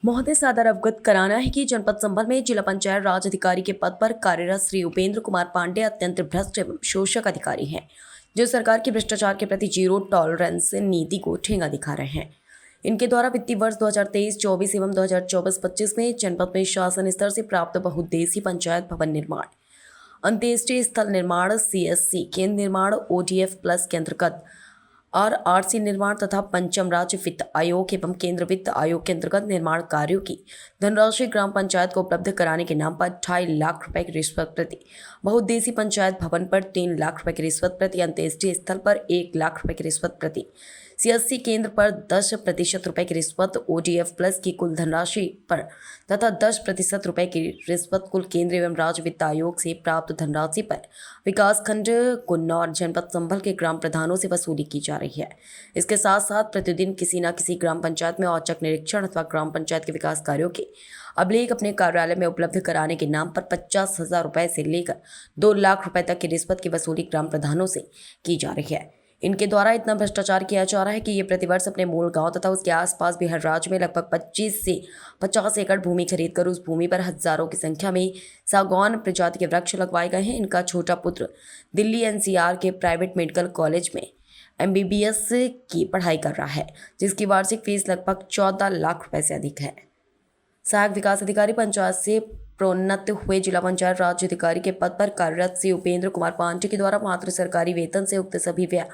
महोदय सादर अवगत कराना है कि जनपद संभल में जिला पंचायत राज अधिकारी के पद पर कार्यरत श्री उपेंद्र कुमार पांडे अत्यंत भ्रष्ट एवं शोषक अधिकारी हैं, जो सरकार की भ्रष्टाचार के प्रति जीरो टॉलरेंस नीति को ठेंगा दिखा रहे हैं। इनके द्वारा वित्तीय वर्ष 2023-24 एवं 2024-25 में जनपद में शासन स्तर से प्राप्त बहुउद्देशीय पंचायत भवन निर्माण, अंत्येष्टि स्थल निर्माण, CSC केंद्र निर्माण, ODF प्लस के अंतर्गत RRC निर्माण तथा पंचम राज्य वित्त आयोग एवं केंद्र वित्त आयोग के अंतर्गत निर्माण कार्यों की धनराशि ग्राम पंचायत को उपलब्ध कराने के नाम पर 2.5 लाख रुपए की रिश्वत प्रति, बहुउद्देशीय पंचायत भवन पर 3 लाख रुपए की रिश्वत प्रति, अंत्येष्टि स्थल पर 1 लाख रुपए की रिश्वत प्रति, CSC केंद्र पर 10% रुपए की रिश्वत, ODF प्लस की कुल धनराशि पर तथा 10% रुपए की रिश्वत कुल केंद्र एवं राज्य वित्त आयोग से प्राप्त धनराशि पर विकासखंड कुन्नौर जनपद संभल के ग्राम प्रधानों से वसूली की जा रही है। इसके साथ साथ प्रतिदिन किसी न किसी ग्राम पंचायत में औचक निरीक्षण अथवा ग्राम पंचायत के विकास कार्यों के अभिलेख अपने कार्यालय में उपलब्ध कराने के नाम पर 50,000 रुपए से लेकर 2 लाख रुपए तक की रिश्वत की वसूली ग्राम प्रधानों से की जा रही है। इनके द्वारा इतना भ्रष्टाचार किया जा रहा है कि ये प्रतिवर्ष अपने मूल गांव तथा उसके आसपास बिहार राज्य में लगभग 25 से 50 एकड़ भूमि खरीदकर उस भूमि पर हजारों की संख्या में सागौन प्रजाति के वृक्ष लगवाए गए हैं। इनका छोटा पुत्र दिल्ली NCR के प्राइवेट मेडिकल कॉलेज में MBBS की पढ़ाई कर रहा है, जिसकी वार्षिक फीस लगभग 14 लाख रुपए से अधिक है। सहायक विकास अधिकारी पंचायत से प्रोन्नत हुए जिला पंचायत राज्य अधिकारी के पद पर कार्यरत श्री उपेंद्र कुमार पांडे के द्वारा मात्र सरकारी वेतन से उक्त सभी व्यय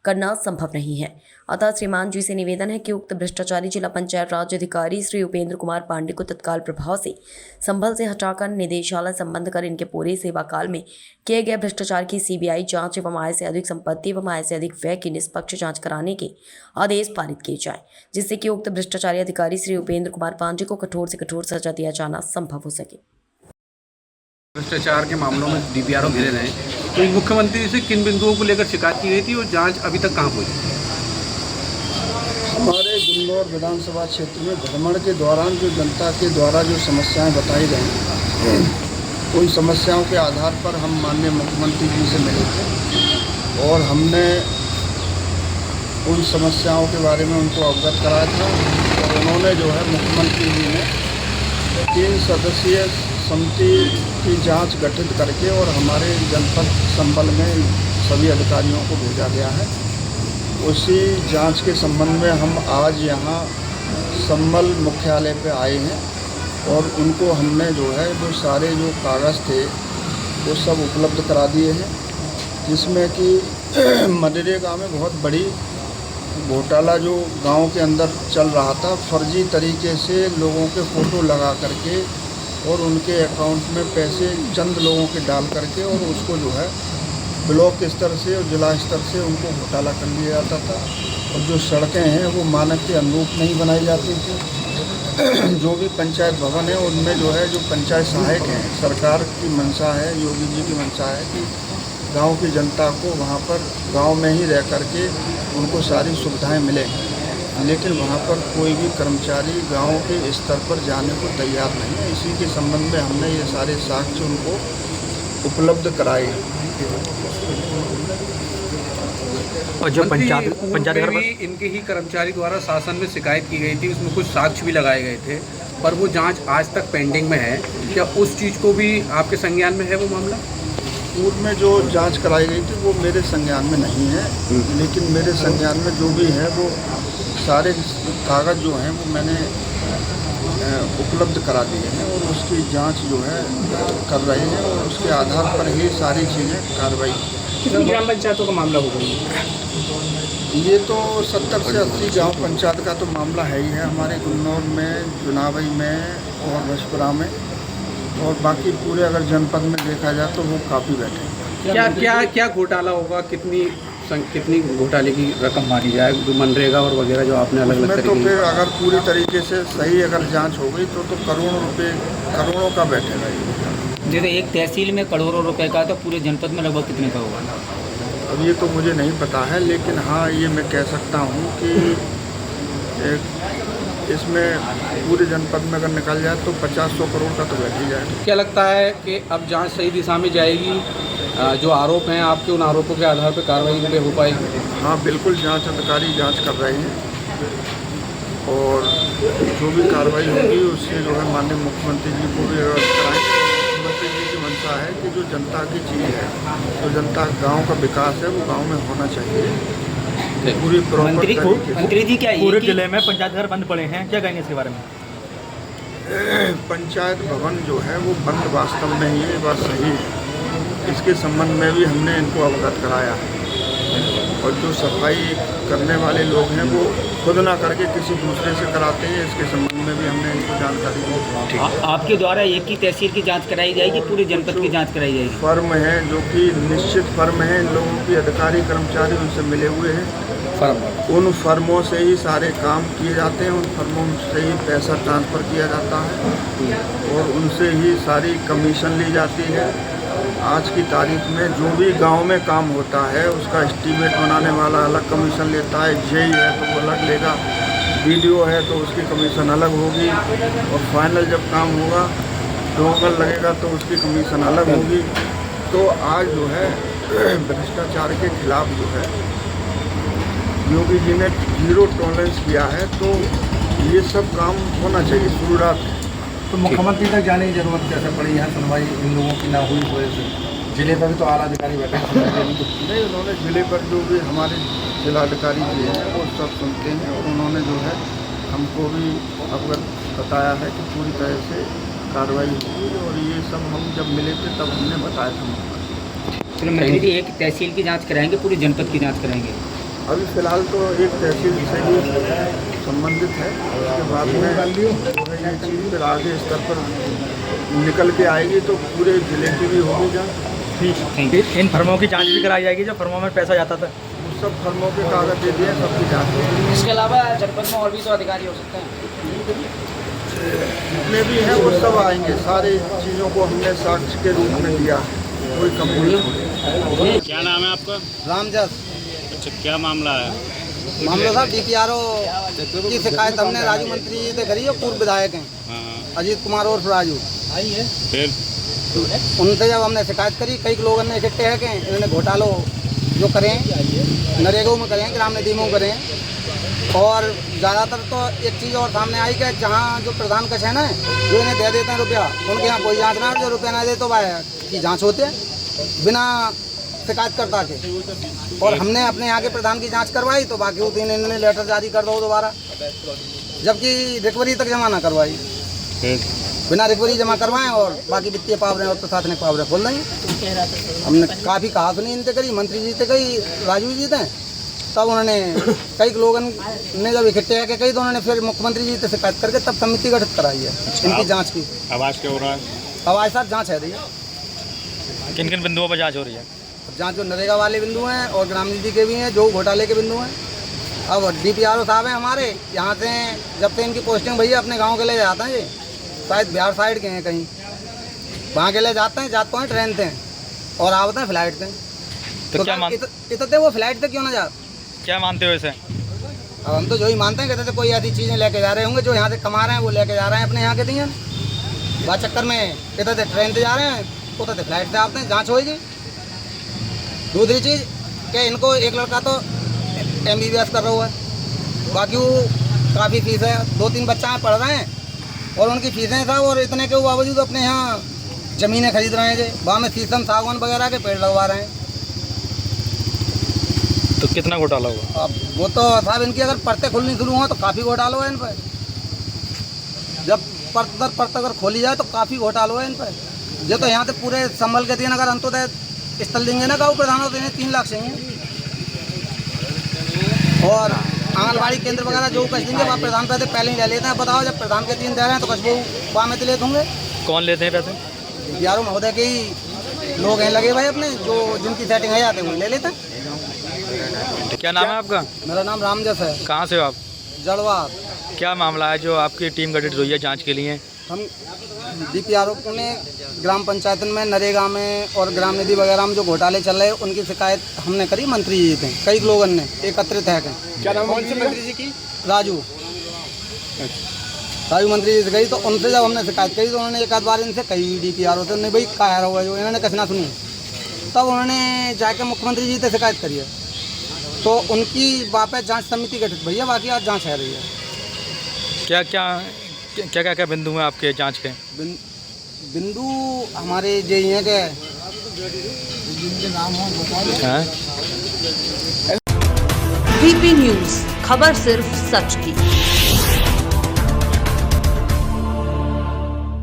करना संभव नहीं है। अतः श्रीमान जी से निवेदन है कि उक्त भ्रष्टाचारी जिला पंचायत राज्य अधिकारी श्री उपेंद्र कुमार पांडे को तत्काल प्रभाव से संभल से हटाकर निदेशालय संबंध कर इनके पूरे सेवा काल में किए गए भ्रष्टाचार की CBI जांच एवं आय से अधिक संपत्ति एवं आय से अधिक व्यय की निष्पक्ष जांच कराने के आदेश पारित किए जाए, जिससे कि उक्त भ्रष्टाचारी अधिकारी श्री उपेंद्र कुमार पांडे को कठोर से कठोर सजा दिया जाना संभव हो सके। भ्रष्टाचार के मामलों में DPRO घिरे रहे, तो मुख्यमंत्री से किन बिंदुओं को लेकर शिकायत की गई थी और जांच अभी तक कहां पहुंची? हमारे गुन्नौर विधानसभा क्षेत्र में भ्रमण के दौरान जो जनता के द्वारा जो समस्याएं बताई गई, उन समस्याओं के आधार पर हम माननीय मुख्यमंत्री जी से मिले थे और हमने उन समस्याओं के बारे में उनको अवगत कराया था और उन्होंने जो है मुख्यमंत्री जी ने 3 सदस्यीय समिति की जांच गठित करके और हमारे जनपद संभल में सभी अधिकारियों को भेजा गया है। उसी जांच के संबंध में हम आज यहाँ संभल मुख्यालय पे आए हैं और उनको हमने जो है वो सारे जो कागज़ थे वो सब उपलब्ध करा दिए हैं, जिसमें कि मनरेगा में बहुत बड़ी घोटाला जो गांव के अंदर चल रहा था, फर्जी तरीके से लोगों के फ़ोटो लगा करके और उनके अकाउंट में पैसे चंद लोगों के डाल करके और उसको जो है ब्लॉक स्तर से और जिला स्तर से उनको घोटाला कर लिया जाता था और जो सड़कें हैं वो मानक के अनुरूप नहीं बनाई जाती थी। जो भी पंचायत भवन है उनमें जो है जो पंचायत सहायक हैं, सरकार की मंशा है, योगी जी की मंशा है कि गांव की जनता को वहां पर गांव में ही रह करके उनको सारी सुविधाएं मिलें, लेकिन वहाँ पर कोई भी कर्मचारी गांव के स्तर पर जाने को तैयार नहीं है। इसी के संबंध में हमने ये सारे साक्ष्य उनको उपलब्ध कराए। और जो पंचायत इनके ही कर्मचारी द्वारा शासन में शिकायत की गई थी, उसमें कुछ साक्ष्य भी लगाए गए थे, पर वो जांच आज तक पेंडिंग में है। क्या उस चीज़ को भी आपके संज्ञान में है वो मामला? पूर्व में जो जांच कराई गई थी वो मेरे संज्ञान में नहीं है, लेकिन मेरे संज्ञान में जो भी है वो सारे कागज़ जो हैं वो मैंने उपलब्ध करा दिए हैं और उसकी जांच जो है कर रहे हैं और उसके आधार पर ही सारी चीज़ें कार्रवाई। कितनी ग्राम पंचायतों का मामला होगा? ये तो 70 से 80 गांव पंचायत का तो मामला है ही है हमारे गुन्नौर में, चुनावी में और भसपुरा में, और बाकी पूरे अगर जनपद में देखा जाए तो वो काफ़ी बैठे हैं। क्या क्या क्या घोटाला होगा? कितनी घोटाले की रकम मानी जाए, जो मनरेगा और वगैरह जो आपने अलग अलग तो फिर अगर पूरी तरीके से सही अगर जांच हो गई तो करोड़ों का बैठेगा ये। जैसे एक तहसील में करोड़ों रुपए का, तो पूरे जनपद में लगभग कितने का होगा? अब ये तो मुझे नहीं पता है, लेकिन हाँ ये मैं कह सकता हूँ कि इसमें पूरे जनपद में अगर निकल जाए तो 50-100 करोड़ का तो बैठ ही जाएगा। क्या लगता है कि अब जांच सही दिशा में जाएगी? जो आरोप हैं आपके, उन आरोपों के आधार पर कार्रवाई पे हो पाएगी? हाँ बिल्कुल, जांच अधिकारी जांच कर रहे हैं और जो भी कार्रवाई होगी उससे जो है माननीय मुख्यमंत्री जी को भी अवगत कराएंगे। मुख्यमंत्री जी की मंशा है कि जो जनता की चीज़ है, जो जनता गांव का विकास है वो गांव में होना चाहिए पूरी प्रॉपर मंत्री तरीके से। मंत्री जी क्या पूरे ये जिले में पंचायत घर बंद पड़े हैं, क्या कहेंगे इसके बारे में? पंचायत भवन जो है वो बंद वास्तव में ही है, ये बात सही है। इसके संबंध में भी हमने इनको अवगत कराया है और जो सफाई करने वाले लोग हैं वो खुद ना करके किसी दूसरे से कराते हैं, इसके संबंध में भी हमने इनको जानकारी दी। आपके द्वारा एक की तहसील की जांच कराई जाएगी, पूरे जनपद की जांच कराई जाएगी? फर्म है जो कि निश्चित फर्म है, इन लोगों की अधिकारी कर्मचारी उनसे मिले हुए हैं, उन फर्मों से ही सारे काम किए जाते हैं, उन फर्मों से ही पैसा ट्रांसफ़र किया जाता है और उनसे ही सारी कमीशन ली जाती है। आज की तारीख में जो भी गांव में काम होता है उसका एस्टीमेट बनाने वाला अलग कमीशन लेता है, जेई है तो वो अलग लेगा, वीडियो है तो उसकी कमीशन अलग होगी और फाइनल जब काम होगा डोंगल लगेगा तो उसकी कमीशन अलग होगी। तो आज जो है भ्रष्टाचार के खिलाफ जो है योगी जी ने 0 टॉलरेंस किया है, तो ये सब काम होना चाहिए शुरुआत। तो मुख्यमंत्री तक जाने की जरूरत कैसे पड़ी? यहाँ सुनवाई इन लोगों की ना हुई इस वजह से जिले पर भी तो आला अधिकारी बैठे हैं, सुनवाई देने को। नहीं, उन्होंने जिले पर जो भी हमारे जिलाधिकारी जी हैं वो सब सुनते हैं और उन्होंने जो है हमको भी अवगत बताया है कि पूरी तरह से कार्रवाई हुई और ये सब हम जब मिले थे तब हमने बताया था। तो मंत्री जी एक तहसील की जांच कराएंगे, पूरे जनपद की जांच कराएंगे? अभी फ़िलहाल तो एक तहसील से ही संबंधित है, उसके बाद में ये चीज़ फिर आगे स्तर पर निकल के आएगी तो पूरे जिले की भी होगी जांच। Thank you. इन फर्मों की जांच भी कराई जाएगी जो फर्मों में पैसा जाता था? उस सब फर्मों के कागज दे दिए, सबकी जांच होगी। इसके अलावा जनपद में और भी तो अधिकारी हो सकते हैं? जितने भी हैं वो सब आएंगे, सारी चीज़ों को हमने साक्ष्य के रूप में दिया, कोई कमी नहीं। क्या नाम है आपका? रामजस। अच्छा, क्या मामला है? मामला साहब DPRO की शिकायत हमने राजू मंत्री जी से करी है, पूर्व विधायक हैं हाँ, अजीत कुमार और राजू। फिर उनसे जब हमने शिकायत करी, कई लोगों ने इकट्ठे है कि इन्होंने घोटालो जो करें नरेगा में करें, ग्राम निधि में करें और ज़्यादातर तो एक चीज़ और सामने आई कि जहाँ जो प्रधान कक्ष है ना जो इन्हें दे देते हैं रुपया, उनके यहाँ कोई जाँच ना, जो रुपया ना दे तो भाई की जाँच होती है बिना शिकायतकर्ता के। और हमने अपने यहाँ के प्रधान की जांच करवाई तो बाकी वो दिन इन्होंने लेटर जारी कर दो दोबारा, जबकि रिकवरी तक जमा ना करवाई, बिना रिकवरी जमा करवाएं और बाकी वित्तीय पावरें और प्रशासनिक पावरें खोल देंगे। हमने काफ़ी कहा सुनी इनसे करी, मंत्री जी से कही, राजू जी थे, तब उन्होंने कई लोगों ने जब इकट्ठे आके कही तो उन्होंने फिर मुख्यमंत्री जी से शिकायत करके तब समिति गठित कराई है इनकी जाँच की। आवाज़ क्या हो रहा है? आवाज साहब जाँच है रही है। किन किन बिंदुओं पर जांच हो रही है? जहाँ जो नरेगा वाले बिंदु हैं और ग्राम निधि के भी हैं, जो घोटाले के बिंदु हैं। अब DPRO साहब हैं हमारे यहाँ से, जब से इनकी पोस्टिंग भैया अपने गांव के लिए जाते हैं, ये शायद बिहार साइड के हैं कहीं, वहाँ के लिए जाते हैं ट्रेन से और आते हैं फ्लाइट से। तो क्या इतने वो फ्लाइट से क्यों ना जा? क्या मानते हो इसे? अब हम तो जो ही मानते हैं, कहते थे कोई ऐसी चीज़ें लेके जा रहे होंगे जो यहाँ से कमा रहे हैं वो लेके जा रहे हैं अपने यहाँ के दिए, वह चक्कर में कहते थे ट्रेन से जा रहे हैं, उतरते फ्लाइट से आते हैं, जाँच होएगी। दूसरी चीज़ कि इनको एक लड़का तो MBBS कर रहा है, बाकी वो काफ़ी फीस है, 2-3 बच्चा पढ़ रहे हैं और उनकी फीसें था और इतने के बावजूद अपने यहाँ ज़मीनें खरीद रहे हैं जी, वहाँ में शीशम सागवान वगैरह के पेड़ लगवा रहे हैं। तो कितना घोटाला हुआ? अब वो तो साहब इनकी अगर परतें खुलनी शुरू हो तो काफ़ी घोटाला हुआ इन पर, जब परत अगर खोली जाए तो काफ़ी घोटाला हुआ इन पर। जो तो यहाँ से पूरे संभल के दिन अगर अंतोदय स्थल देंगे ना गाँव प्रधानों तो इन्हें 3 लाख चाहिए और आंगनबाड़ी केंद्र वगैरह जो कच देंगे वहाँ प्रधान पैसे पहले ही ले लेते हैं। बताओ जब प्रधान के 3 दे रहे हैं तो कस्बों वहाँ में तो लेते होंगे। कौन लेते हैं पैसे? DPRO महोदय के ही लोग हैं लगे भाई अपने, जो जिनकी सेटिंग है जाते हैं वो ले लेते हैं। क्या नाम है आपका? मेरा नाम रामजस है। कहाँ से हो आप? जड़वा। क्या मामला है जो आपकी टीम गठित हुई है जांच के लिए? हम DPRO ने ग्राम पंचायत में नरेगा में और ग्राम निधि वगैरह में जो घोटाले चल रहे हैं उनकी शिकायत हमने करी मंत्री जी से, कई लोगों ने एकत्रित है। क्या नाम है मंत्री जी की? राजू मंत्री जी से गई तो उनसे जब हमने शिकायत करी तो उन्होंने एक आध बार इनसे कही DPRO से, नहीं भाई क्या हुआ जो इन्होंने कसना सुनी, तब उन्होंने जाके मुख्यमंत्री जी से शिकायत करी है तो उनकी वापस जांच समिति गठित भैया, बाकी आज जांच है रही है। क्या क्या क्या क्या क्या बिंदु हैं आपके जांच के? बिंदु हमारे यही हैं कि हैं? VP न्यूज, खबर सिर्फ सच की।